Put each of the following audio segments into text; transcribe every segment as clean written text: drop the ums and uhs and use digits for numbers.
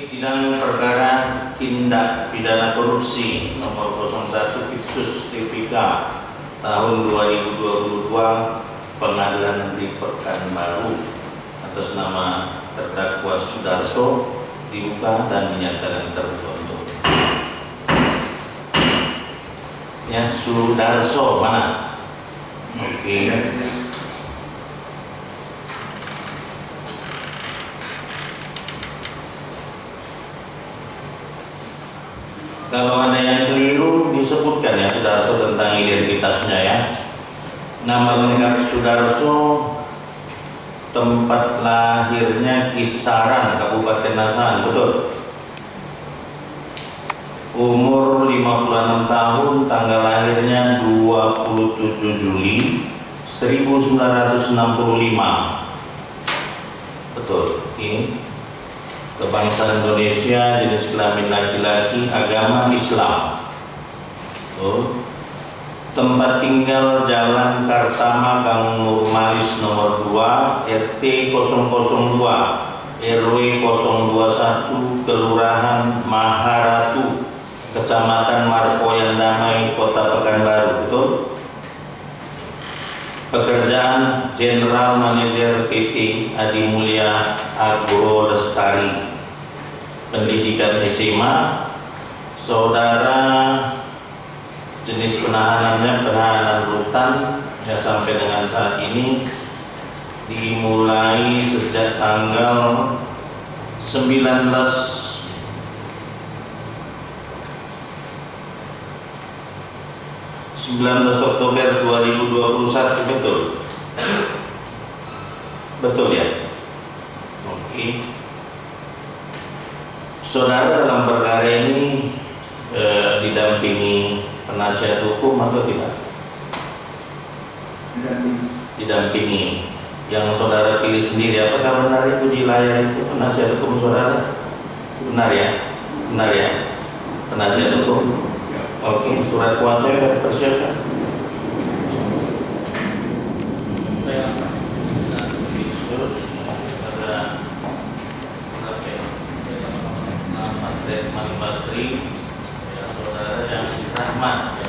Sidang perkara tindak pidana korupsi nomor 01 Kipsus TPK tahun 2022 Pengadilan Negeri Pekanbaru atas nama terdakwa Sudarso dibuka dan dinyatakan terbuka untuk. Ya, Sudarso mana? Oke. Kalau ada yang keliru disebutkan ya Sudarso tentang identitasnya ya. Nama lengkap Sudarso, tempat lahirnya Kisaran, Kabupaten Asahan, betul. Umur 56 tahun, tanggal lahirnya 27 Juli 1965. Betul. Ini kebangsaan Indonesia, jenis kelamin laki-laki, agama Islam. Tempat tinggal Jalan Kartama Gang Nurmalis nomor 2 RT 002 RW 021 Kelurahan Maharatu Kecamatan Marpoyan Damai Kota Pekanbaru, betul. Pekerjaan General Manager PT Adi Mulya Agro Lestari. Pendidikan SMA. Saudara jenis penahanannya penahanan rutan ya, sampai dengan saat ini dimulai sejak tanggal 19 Oktober 2021, betul? Betul ya? Oke. Saudara dalam perkara ini didampingi penasihat hukum atau tidak? Didampingi. Yang saudara pilih sendiri, apakah benar itu di layar itu penasihat hukum saudara? Benar ya? Benar ya? Penasihat hukum. Oke, surat kuasa sudah dipersiapkan. Saudara yang Rahmat,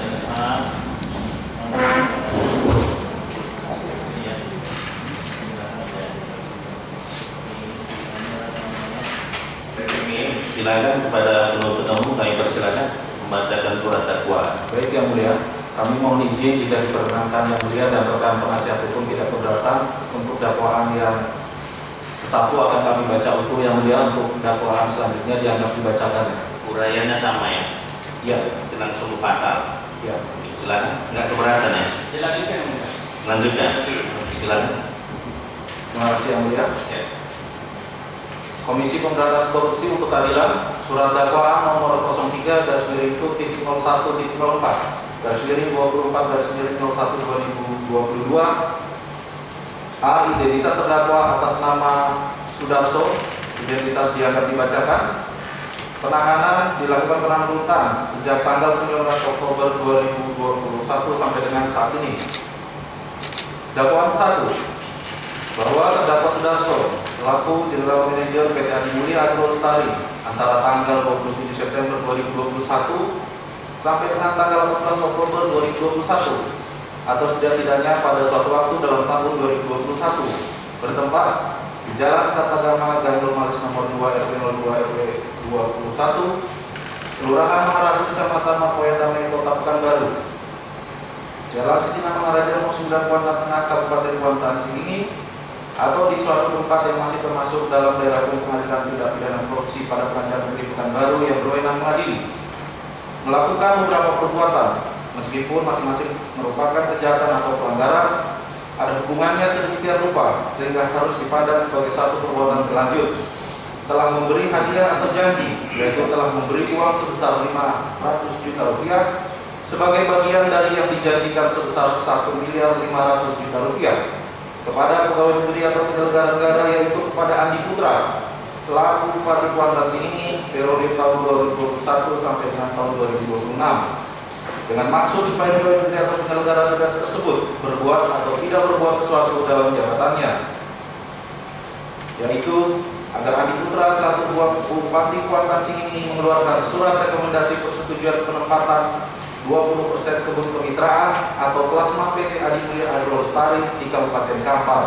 silakan kepada penuntut umum kami persilakan membacakan surat dakwaan. Baik yang mulia, kami mohon izin jika diperkenankan yang mulia dan rekan penasihat hukum tidak keberatan untuk dakwaan yang satu akan kami baca utuh yang mulia, untuk dakwaan selanjutnya dianggap dibacakan. Uraiannya sama ya? Iya. Langsung ke pasal. Iya. Silakan, nggak keberatan ya? Dilanjutkan yang mulia. Lanjutkan. Silakan. Terima kasih yang mulia. Ya. Komisi Pemberantasan Korupsi untuk Keadilan, surat dakwaan nomor 03-1-0-1-24-24-01-2022. A. Identitas terdakwa atas nama Sudarso, identitas dianggap dibacakan. Penahanan dilakukan penahanan rutan sejak tanggal 19 Oktober 2021 sampai dengan saat ini. Dakwaan 1, bahwa terdakwa Sudarso selaku General Manager PT Adi Mulya Agro Lestari antara tanggal 27 September 2021 sampai dengan tanggal 14 Oktober 2021 atau setidak-tidaknya pada suatu waktu dalam tahun 2021 bertempat di Jalan Kartama Gang Nurmalis nomor 2 RW 02 RW 21 Kelurahan Maharatu Kecamatan Marpoyan Damai Kota Pekanbaru, Jalan Sisingamang Raja nomor 9 Kuantan Tengah Kabupaten Kuantan Singingi, atau di suatu tempat yang masih termasuk dalam daerah pengadilan tindak pidana korupsi pada Pengadilan Negeri Pekanbaru yang berwenang mengadili, melakukan beberapa perbuatan meskipun masing-masing merupakan kejahatan atau pelanggaran, ada hubungannya sedemikian rupa sehingga harus dipandang sebagai satu perbuatan berlanjut. Telah memberi hadiah atau janji, yaitu telah memberi uang sebesar 500 juta rupiah sebagai bagian dari yang dijanjikan sebesar 1.500.000.000 rupiah kepada pegawai negeri atau penyelenggara negara, yaitu kepada Andi Putra selaku Bupati Kuantan Singingi periode tahun 2021 sampai dengan tahun 2026, dengan maksud supaya pegawai negeri atau penyelenggara negara tersebut berbuat atau tidak berbuat sesuatu dalam jabatannya, yaitu agar Adi Putra selaku Bupati Kuantan Singini mengeluarkan surat rekomendasi persetujuan penempatan 20% kebun kemitraan atau plasma PT Adi Mulia Agro Lestari di Kabupaten Kampar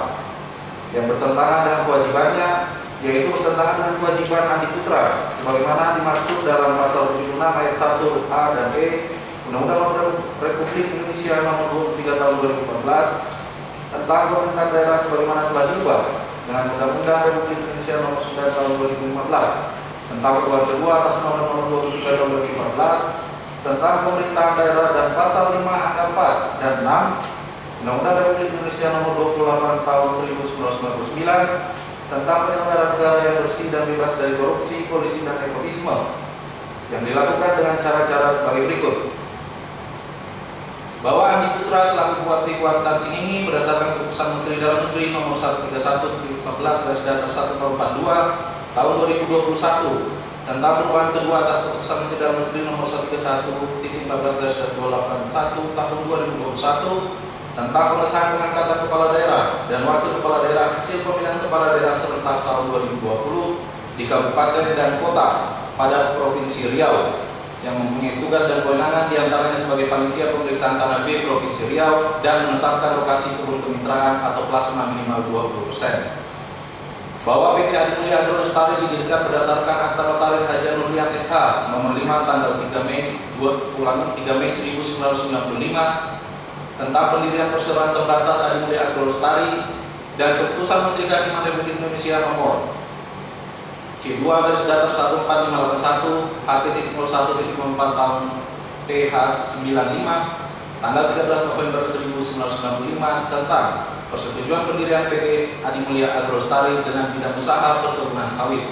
yang bertentangan dengan kewajibannya, yaitu bertentangan dengan kewajiban Adi Putra sebagaimana dimaksud dalam pasal 76 ayat 1 A dan B Undang-Undang Republik Indonesia Nomor 23 Tahun 2014 tentang pemerintahan daerah sebagaimana telah diubah dengan Undang-Undang Republik Indonesia Nomor 9 Tahun 2015 tentang perubahan kedua atas Undang-Undang Nomor 23 Tahun 2014 tentang pemerintahan daerah dan pasal 5 angka 4 dan 6 Undang-Undang Republik Indonesia Nomor 28 Tahun 1999 tentang penyelenggaraan negara yang bersih dan bebas dari korupsi, kolusi, dan nepotisme yang dilakukan dengan cara-cara sebagai berikut. Bahwa Adi Putra selaku Bupati Kuantan Singini berdasarkan keputusan Menteri Dalam Negeri Nomor 131/14/1 Tahun 42 tahun 2021 tentang perubahan kedua atas keputusan Menteri Dalam Negeri Nomor 131/14/281 Tahun 2021 tentang pengesahan pengangkatan kepala daerah dan wakil kepala daerah hasil pemilihan kepala daerah serentak tahun 2020 di kabupaten dan kota pada Provinsi Riau yang mempunyai tugas dan kewenangan diantaranya sebagai panitia pemeriksaan tanah B Provinsi Riau dan menetapkan lokasi kebun kemitraan atau plasma minimal 20%. Bahwa PT Adi Mulia Agro Lestari didirikan berdasarkan Akta Notaris Haji Nurlian SH nomor 5 tanggal 3 Mei 1995 tentang pendirian perseroan terbatas Adi Mulia Agro Lestari dan keputusan Menteri Kehakiman Republik Indonesia nomor C2/145881 H.01.4 tahun TH95 tanggal 13 November 1995 tentang persetujuan pendirian PT Adi Mulia Agro Lestari dengan bidang usaha perkebunan sawit.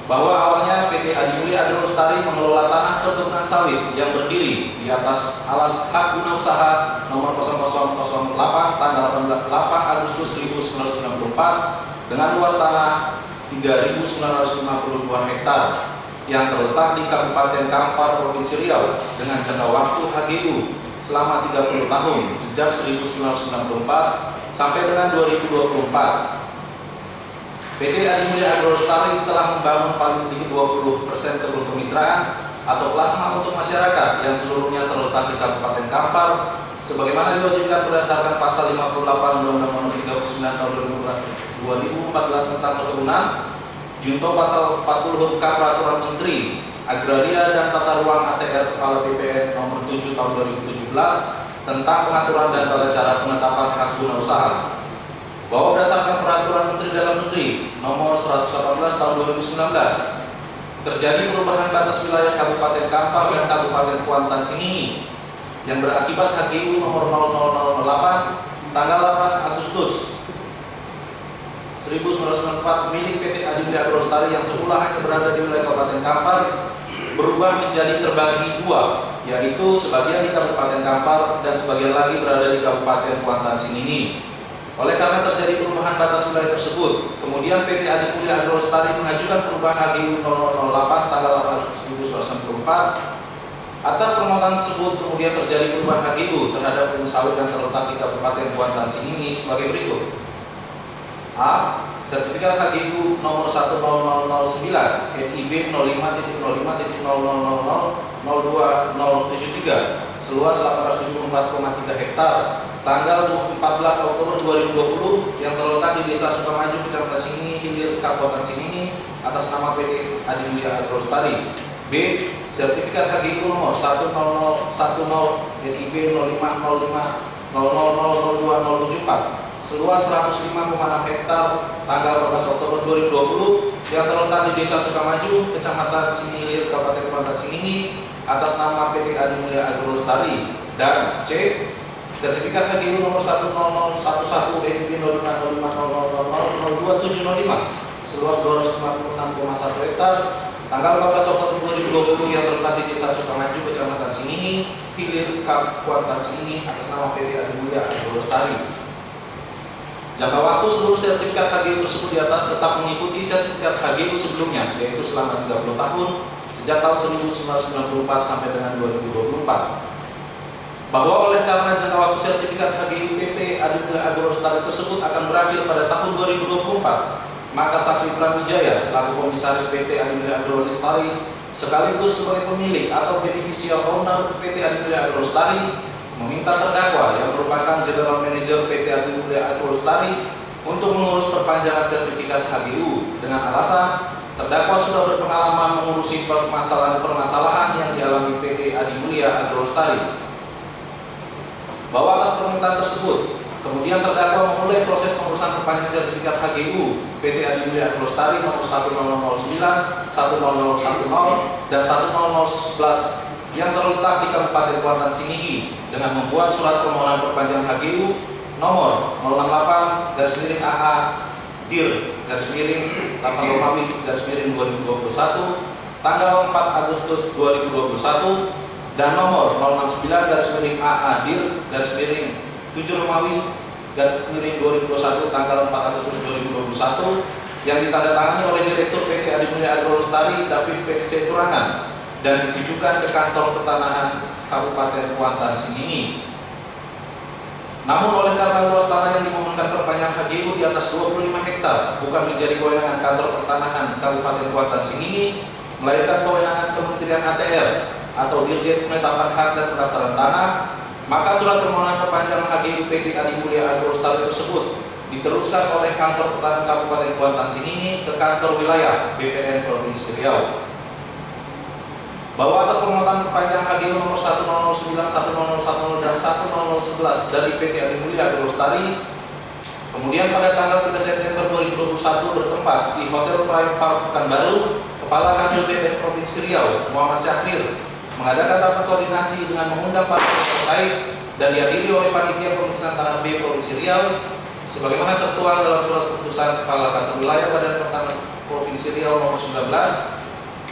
Bahwa awalnya PT Adi Mulia Agro Lestari mengelola tanah perkebunan sawit yang berdiri di atas alas hak guna usaha nomor 0008 tanggal 8 Agustus 1994 dengan luas tanah 3.952 hektar yang terletak di Kabupaten Kampar, Provinsi Riau dengan jangka waktu HGU selama 30 tahun sejak 1994 sampai dengan 2024. PT Adi Mulia Agro Lestari telah membangun paling sedikit 20% kebun kemitraan atau plasma untuk masyarakat yang seluruhnya terletak di Kabupaten Kampar sebagaimana diwajibkan berdasarkan pasal 58 Undang-Undang Nomor 39 Tahun 2014 tentang perkebunan, junto pasal 40 huruf K Peraturan Menteri Agraria dan Tata Ruang ATR Kepala BPN Nomor 7 Tahun 2017 tentang pengaturan dan tata cara penetapan hak guna usaha. Bahwa berdasarkan Peraturan Menteri Dalam Negeri Nomor 118 Tahun 2019 terjadi perubahan batas wilayah Kabupaten Kampar dan Kabupaten Kuantan Singini yang berakibat HGU Nomor 0008 tanggal 8 Agustus 1994 milik PT Adi Mulia Agro Lestari yang semula hanya berada di wilayah Kabupaten Kampar berubah menjadi terbagi dua, yaitu sebagian di Kabupaten Kampar dan sebagian lagi berada di Kabupaten Kuantan Singini. Oleh karena terjadi perubahan batas wilayah tersebut, kemudian PT Adi Mulia Agro Lestari mengajukan perubahan HGU 0008 tanggal 8 Agustus 1994. Atas permohonan tersebut kemudian terjadi perubahan HGU terhadap kebun sawit yang terletak di Kabupaten Kuantan Singini sebagai berikut. A. Sertifikat HGU nomor 10009 NIB 05.000002.073 seluas 874,3 hektar tanggal 14 Oktober 2020 yang terletak di Desa Sukamaju, Kecamatan Singini, Hilir, Kabupaten Singini atas nama PT Adi Mulia Agro Lestari. B. Sertifikat HGU nomor 1010 NIB 05050002.074 seluas 105,6 hektar tanggal 14 Oktober 2020 yang terletak di Desa Sukamaju, Kecamatan Singini, Kabupaten Kuantan Singini atas nama PT Adi Mulia Agro Lestari. Dan C. Sertifikat HGU nomor 1011 NIB 05050002.705 seluas 256,1 hektar tanggal 14 Oktober 2020 yang terletak di Desa Sukamaju, Kecamatan Singini, Hilir, Kabupaten Singini atas nama PT Adi Mulia Agro Lestari. Jangka waktu seluruh sertifikat HGU tersebut di atas tetap mengikuti sertifikat HGU sebelumnya, yaitu selama 30 tahun sejak tahun 1994 sampai dengan 2024. Bahwa oleh karena jangka waktu sertifikat HGU PT Adi Mulia Agro Lestari tersebut akan berakhir pada tahun 2024, maka saksi Fran Wijaya selaku komisaris PT Adimulya Agro Lestari sekaligus sebagai pemilik atau beneficial owner PT Adimulya Agro Lestari meminta terdakwa yang merupakan General Manager PT Adimulya Agro Lestari untuk mengurus perpanjangan sertifikat HGU dengan alasan terdakwa sudah berpengalaman mengurusi permasalahan yang dialami PT Adimulya Agro Lestari. Bahwa atas permintaan tersebut, kemudian terdakwa memulai proses pengurusan perpanjangan sertifikat HGU PT Adimulya Agro Lestari nomor 1009, 10010, dan 10011 yang terletak di Kabupaten Kuantan Singingi dengan membuat surat permohonan perpanjangan HGU nomor 068-AA DIR /8 Romawi /2021 tanggal 4 Agustus 2021 dan nomor 069-AA DIR /7 Romawi /2021 tanggal 4 Agustus 2021 yang ditandatangani oleh Direktur PT Adimulya Agro Lestari David VC Turangan dan ditujukan ke Kantor Pertanahan Kabupaten Kuantan Singingi. Namun oleh karena luas tanah yang dimohonkan perpanjangan HGU di atas 25 hektar bukan menjadi kewenangan Kantor Pertanahan Kabupaten Kuantan Singingi, melainkan kewenangan Kementerian ATR atau Dirjen Penetapan Hak dan Pendaftaran Tanah, maka surat permohonan perpanjangan HGU PT Adimulya Agro Lestari tersebut diteruskan oleh Kantor Pertanahan Kabupaten Kuantan Singingi ke Kantor Wilayah BPN Provinsi Riau. Bahwa atas permohonan perpanjangan HGU nomor 1009, 1010, dan 10011 dari PT Adimulya Agro Lestari, kemudian pada tanggal 3 September 2021 bertempat di Hotel Prime Park Pekanbaru, Kepala Kanwil BPN Provinsi Riau, Muhammad Syahrir, mengadakan rapat koordinasi dengan mengundang para pihak terkait dan dihadiri oleh Panitia Pemeriksaan Tanah B Provinsi Riau, sebagaimana tertuang dalam surat keputusan Kepala Kantor Wilayah Badan Pertanahan Provinsi Riau nomor 19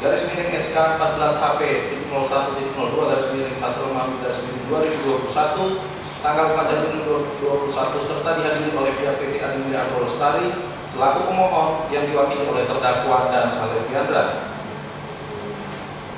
SK 14 HP 01.02 1 Romawi 2021 tanggal 4 Januari 2021 serta dihadiri oleh pihak PT Adimulya Agro Lestari selaku pemohon yang diwakili oleh terdakwa dan Saleh Fiandra.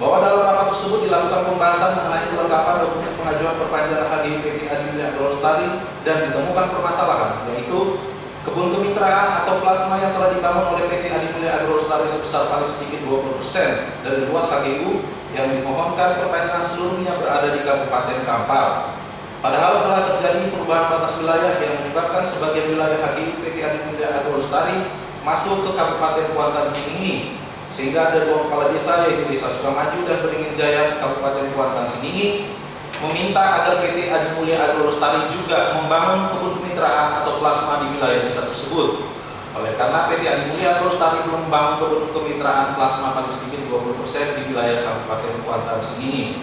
Bahwa dalam rapat tersebut dilakukan pembahasan mengenai kelengkapan dokumen pengajuan perpanjangan HGU PT Adimulya Agro Lestari dan ditemukan permasalahan, yaitu kebun kemitraan atau plasma yang telah dibangun oleh PT Adimulya Agro Lestari sebesar paling sedikit 20% dari luas HGU yang dimohonkan perpanjangan seluruhnya berada di Kabupaten Kampar. Padahal telah terjadi perubahan batas wilayah yang menyebabkan sebagian wilayah HGU PT Adimulya Agro Lestari masuk ke Kabupaten Kuantan Singingi, sehingga ada dua kepala desa yaitu Desa Sukamaju dan Beringin Jaya Kabupaten Kuantan Singingi meminta agar PT Adimulya Agro Lestari juga membangun kebun kemitraan atau plasma di wilayah desa tersebut. Oleh karena PT Adimulya Agro Lestari belum membangun kebun kemitraan plasma paling sedikit 20% di wilayah Kabupaten Kuantan Singingi.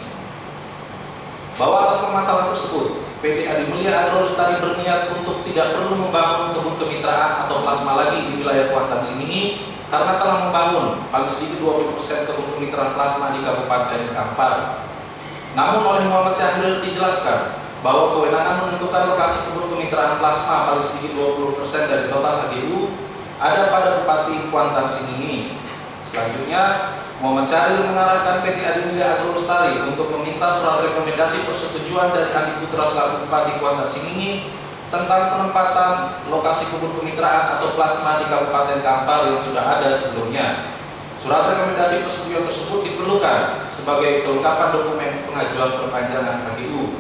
Bahwa atas permasalahan tersebut, PT Adimulya Agro Lestari berniat untuk tidak perlu membangun kebun kemitraan atau plasma lagi di wilayah Kuantan Singingi karena telah membangun paling sedikit 20% kebun kemitraan plasma di Kabupaten Kampar. Namun oleh Muhammad Syahrir dijelaskan bahwa kewenangan menentukan lokasi kebun kemitraan plasma paling sedikit 20% dari total HGU ada pada Bupati Kuantan Singingi. Selanjutnya, Muhammad Syahrir mengarahkan PT Adimulya Agro Lestari untuk meminta surat rekomendasi persetujuan dari Andi Putra selaku Bupati Kuantan Singingi tentang penempatan lokasi kebun kemitraan atau plasma di Kabupaten Kampar yang sudah ada sebelumnya. Surat rekomendasi persetujuan tersebut diperlukan sebagai kelengkapan dokumen pengajuan perpanjangan HGU.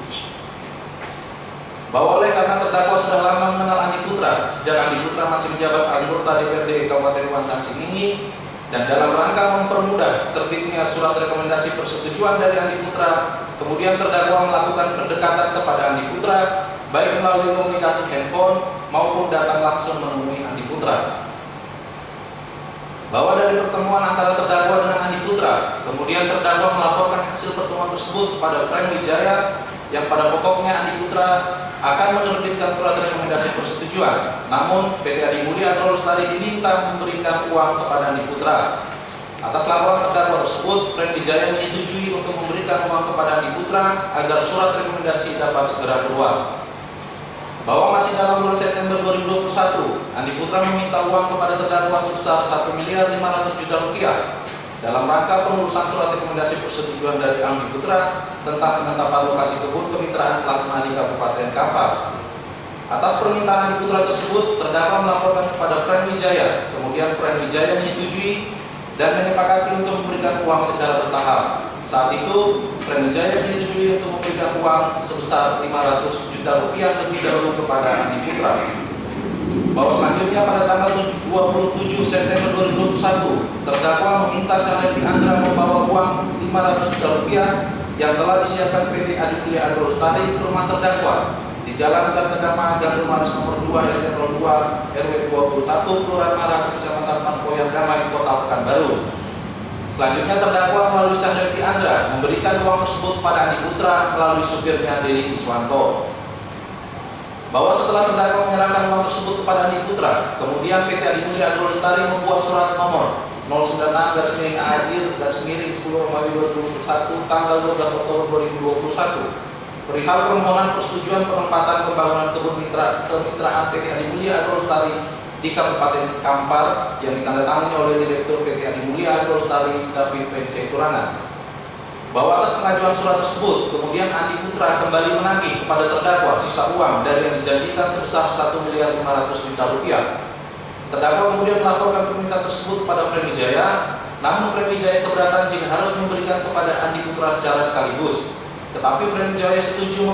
Bahwa oleh karena terdakwa sudah lama mengenal Andi Putra sejak Andi Putra masih menjabat anggota DPRD Kabupaten Kuantan Singingi, dan dalam rangka mempermudah terbitnya surat rekomendasi persetujuan dari Andi Putra, kemudian terdakwa melakukan pendekatan kepada Andi Putra baik melalui komunikasi handphone maupun datang langsung menemui Andi Putra. Bahwa dari pertemuan antara terdakwa dengan Andi Putra, kemudian terdakwa melaporkan hasil pertemuan tersebut kepada Fran Wijaya yang pada pokoknya Andi Putra akan menerbitkan surat rekomendasi persetujuan. Namun PT Adimulya Agro Lestari diminta memberikan uang kepada Andi Putra. Atas laporan terdakwa tersebut, Fran Wijaya menyetujui untuk memberikan uang kepada Andi Putra agar surat rekomendasi dapat segera keluar. Bahwa masih dalam bulan September 2021, Andi Putra meminta uang kepada terdakwa sebesar 1.500.000.000 rupiah dalam rangka pengurusan surat rekomendasi persetujuan dari Andi Putra tentang penetapan lokasi kebun kemitraan plasma di Kabupaten Kampar. Atas permintaan Andi Putra tersebut, terdakwa melaporkan kepada Fran Wijaya, kemudian Kemudian Fren Wijaya menyetujui dan menyepakati untuk memberikan uang secara bertahap. Saat itu Fren Wijaya menyetujui untuk memberikan uang sebesar 500 juta rupiah lebih dahulu kepada Andi Putra. Bahwa selanjutnya pada tanggal 27 September 2021, terdakwa meminta Syahlevi Andra membawa uang 500 juta rupiah yang telah disiapkan PT Aditya Agro Lestari ke rumah terdakwa di Jalan Kartegama Gang Rumanas nomor 2 RT 02 RW 21 Kelurahan Maras, Kecamatan Pankoyan Damai, Kota Pekanbaru. Selanjutnya terdakwa melalui Syahlevi Andra memberikan uang tersebut pada Andi Putra melalui supirnya Denny Iswanto. Bahwa setelah terdakwa menyerahkan uang tersebut kepada Andi Putra, kemudian PT Aditya Agro Lestari membuat surat nomor 096/AD/10/2021 tanggal 12 Oktober 2021 perihal permohonan persetujuan penempatan pembangunan kebun kemitraan PT Aditya Agro Lestari di Kabupaten Kampar yang ditandatangani oleh Direktur PT Aditya Agro Lestari David P.C. Turangan. Bahwa atas pengajuan surat tersebut, kemudian Andi Putra kembali menagih kepada terdakwa sisa uang dari yang dijanjikan sebesar 1.500 juta rupiah. Terdakwa kemudian melaporkan permintaan tersebut pada Fren Wijaya, namun Fren Wijaya keberatan jika harus memberikan kepada Andi Putra secara sekaligus. Tetapi Fren Wijaya setuju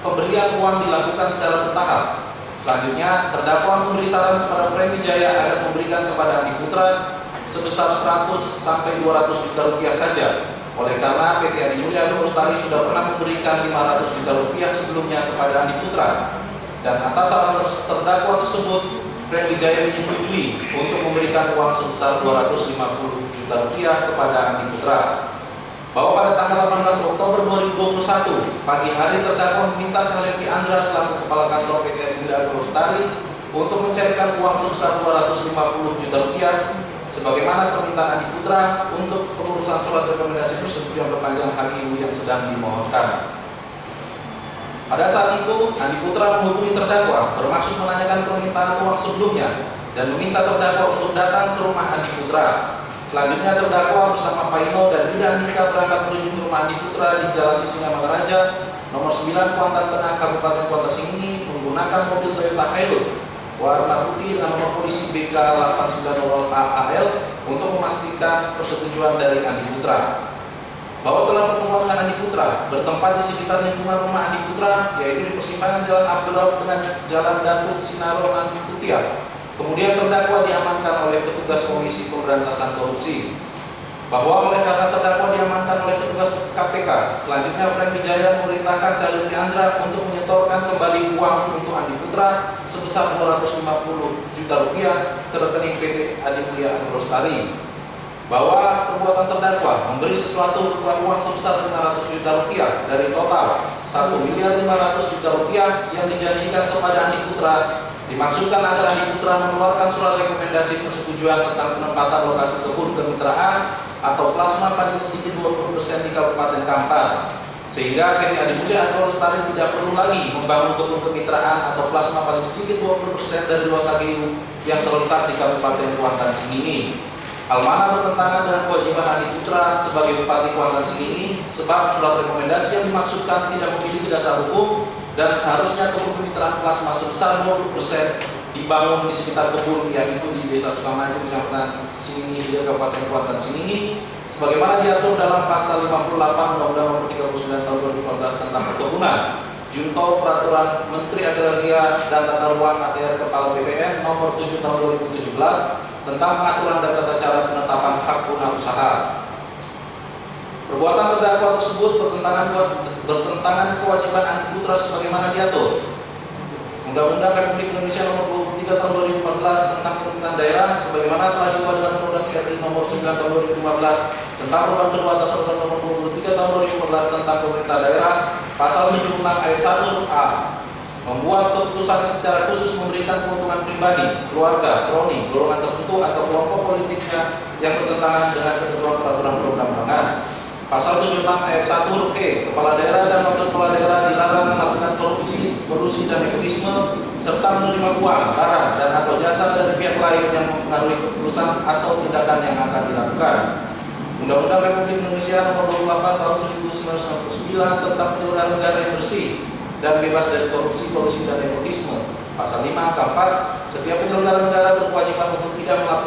pemberian uang dilakukan secara bertahap. Selanjutnya, terdakwa memberi saran kepada Fren Wijaya agar memberikan kepada Andi Putra sebesar 100 sampai 200 juta rupiah saja. Oleh karena PT Aditya Agro Lestari sudah pernah memberikan 500 juta rupiah sebelumnya kepada Andi Putra. Dan atas saran terdakwa tersebut, Fren Wijaya menyetujui untuk memberikan uang sebesar 250 juta rupiah kepada Andi Putra. Bahwa pada tanggal 18 Oktober 2021, pagi hari terdakwa meminta Syahlevi Andra selaku Kepala Kantor PT Aditya Agro Lestari untuk mencairkan uang sebesar 250 juta rupiah sebagaimana permintaan Andi Putra untuk pengurusan surat rekomendasi persetujuan perpanjangan HGU yang sedang dimohonkan. Pada saat itu, Andi Putra menghubungi terdakwa bermaksud menanyakan permintaan uang sebelumnya dan meminta terdakwa untuk datang ke rumah Andi Putra. Selanjutnya terdakwa bersama Paino dan Ida Andika berangkat menuju ke rumah Andi Putra di Jalan Sisingamangaraja, nomor 9 Kuantan Tengah, Kabupaten Kota Singingi menggunakan mobil Toyota Hilux warna putih dengan nomor polisi BK 890AAL untuk memastikan persetujuan dari Andi Putra. Bahwa setelah pertemuan dengan Andi Putra bertempat di sekitar lingkungan rumah Andi Putra, yaitu di persimpangan Jalan Abdul Rauf dengan Jalan Datuk Sinaro Andi Putiah. Kemudian terdakwa diamankan oleh petugas Komisi Pemberantasan Korupsi. Bahwa oleh karena terdakwa diamankan oleh petugas KPK, selanjutnya Fren Wijaya memerintahkan Syahlevi Andra untuk menyetorkan kembali uang untuk Andi Putra sebesar 250 juta rupiah ke rekening PT Aditya Agro Lestari. Bahwa perbuatan terdakwa memberi sesuatu berupa uang sebesar 500 juta rupiah dari total 1.500.000.000 rupiah yang dijanjikan kepada Andi Putra dimaksudkan agar Andi Putra mengeluarkan surat rekomendasi persetujuan tentang penempatan lokasi kebun kemitraan atau plasma paling sedikit 20% di Kabupaten Kampar, sehingga PT Aditya Agro Lestari tidak perlu lagi membangun kebun kemitraan atau plasma paling sedikit 20% dari luas HGU yang terletak di Kabupaten Kuantan Singingi. Hal mana bertentangan dengan kewajiban Andi Putra sebagai Bupati Kuantan Singingi, sebab surat rekomendasi yang dimaksudkan tidak memiliki dasar hukum dan seharusnya kebun kemitraan plasma sebesar 20% dibangun di sekitar kebun, yaitu di Desa Sukamaju, Kecamatan Singingi, Kabupaten Kuantan Singingi, sebagaimana diatur dalam Pasal 58 Undang-Undang Nomor 39 Tahun 2014 tentang Perkebunan, Junto Peraturan Menteri Agraria dan Tata Ruang ATR Kepala BPN Nomor 7 Tahun 2017 tentang pengaturan dan tata cara penetapan hak guna usaha. Perbuatan terdakwa tersebut bertentangan kewajiban Andi Putra sebagaimana diatur Undang-Undang Republik Indonesia Nomor 23 Tahun 2014 tentang pemerintahan daerah sebagaimana telah diubah dengan Undang-Undang RI Nomor 9 Tahun 2015 tentang perubahan kedua atas Undang-Undang Nomor 23 Tahun 2014 tentang pemerintahan daerah pasal 76 ayat 1 A membuat keputusan secara khusus memberikan keuntungan pribadi, keluarga, kroni, golongan tertentu atau kelompok politiknya yang bertentangan dengan ketentuan peraturan perundang-undangan. Pasal 76 ayat 1 huruf E, kepala daerah dan wakil kepala daerah dilarang melakukan korupsi, kolusi dan nepotisme serta menerima uang, barang dan atau jasa dari pihak lain yang mempengaruhi keputusan atau tindakan yang akan dilakukan. Undang-Undang Republik Indonesia Nomor 28 Tahun 1999 tentang penyelenggaraan negara yang bersih dan bebas dari korupsi, kolusi dan nepotisme. Pasal 5 angka 4, setiap penyelenggara negara berkewajiban untuk tidak melakukan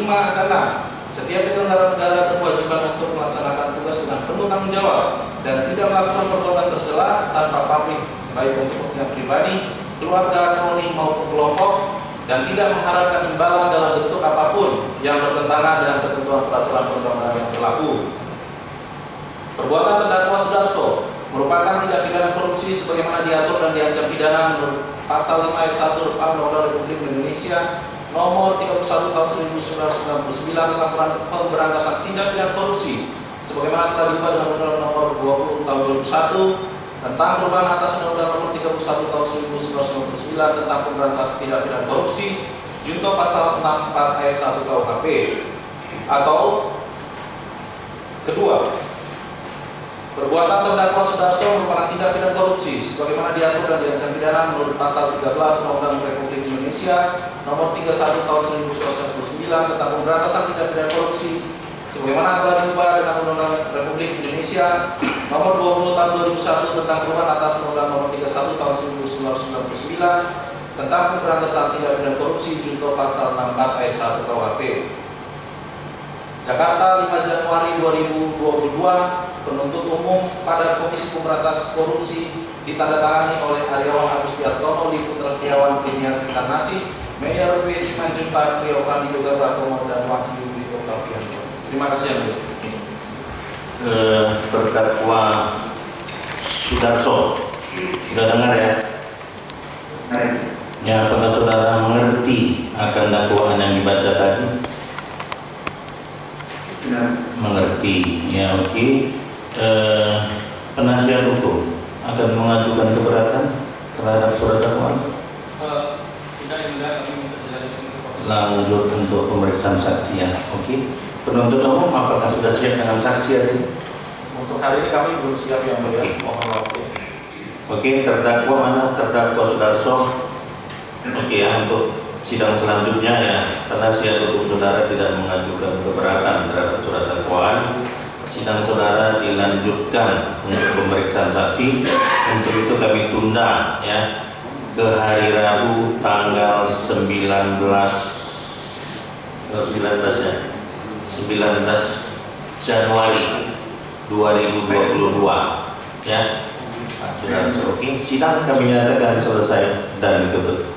5 setiap penyelenggara negara berkewajiban untuk melaksanakan tugas dengan penuh tanggung jawab dan tidak melakukan perbuatan tercela tanpa pamrih, baik untuk kepentingan pribadi, keluarga, kroni maupun kelompok, dan tidak mengharapkan imbalan dalam bentuk apapun yang bertentangan dengan ketentuan peraturan perundang-undangan yang berlaku. Perbuatan terdakwa Sudarso merupakan tindak pidana korupsi sebagaimana diatur dan diancam pidana menurut Pasal 5 ayat 1 huruf A Undang-Undang Republik Indonesia Nomor 31 Tahun 1999 tentang pemberantasan tindak pidana korupsi sebagaimana telah diubah dengan Undang-Undang Nomor 20 Tahun 2001 tentang perubahan atas Undang-Undang Nomor 31 Tahun 1999 tentang pemberantasan tindak pidana korupsi junto Pasal 64 ayat 1 KUHP. Atau kedua, perbuatan terdakwa Sudarso merupakan tindak pidana korupsi sebagaimana diatur dan diancam pidana menurut Pasal 13 Undang-Undang Republik Indonesia Nomor 31 Tahun 1999 tentang pemberantasan tindak pidana korupsi sebagaimana telah diubah dengan Undang-Undang Republik Indonesia Nomor 20 Tahun 2001 tentang perubahan atas Undang-Undang Nomor 31 Tahun 1999 tentang pemberantasan tindak pidana korupsi junto Pasal 64 ayat 1 KUHP. Jakarta 5 Januari 2022, penuntut umum pada Komisi Pemberantasan Korupsi ditandatangani oleh Aryawan Agustiartono, Liputra Setiawan, Diniar Inkarnasi, Mayor V. Simanjuntak, Trio Prandi Yoga Pratomo, dan Wahyu Wito Kapianto. Terima kasih yang mulia. Terdakwa Sudarso, sudah dengar ya? Ya, apakah saudara mengerti akan dakwaan yang dibaca tadi? Mengerti, ya oke. Penasihat hukum akan mengajukan keberatan terhadap surat dakwaan. Tidak, kami minta dilanjutkan ke proses. Lanjut untuk pemeriksaan saksi ya, oke. Penuntut umum apakah sudah siap dengan saksi hari ini? Untuk hari ini kami belum siap yang mulia. Oke. Mohon maaf. Oke, terdakwa mana? Terdakwa Sudarso. Oke ya, untuk sidang selanjutnya ya, penasihat hukum saudara tidak mengajukan keberatan terhadap surat dakwaan. Sidang saudara dilanjutkan untuk pemeriksaan saksi. Untuk itu kami tunda ya ke hari Rabu tanggal 19 ya, 19 Januari 2022 ya. Sudah oke, sidang kami nyatakan selesai dan ditutup.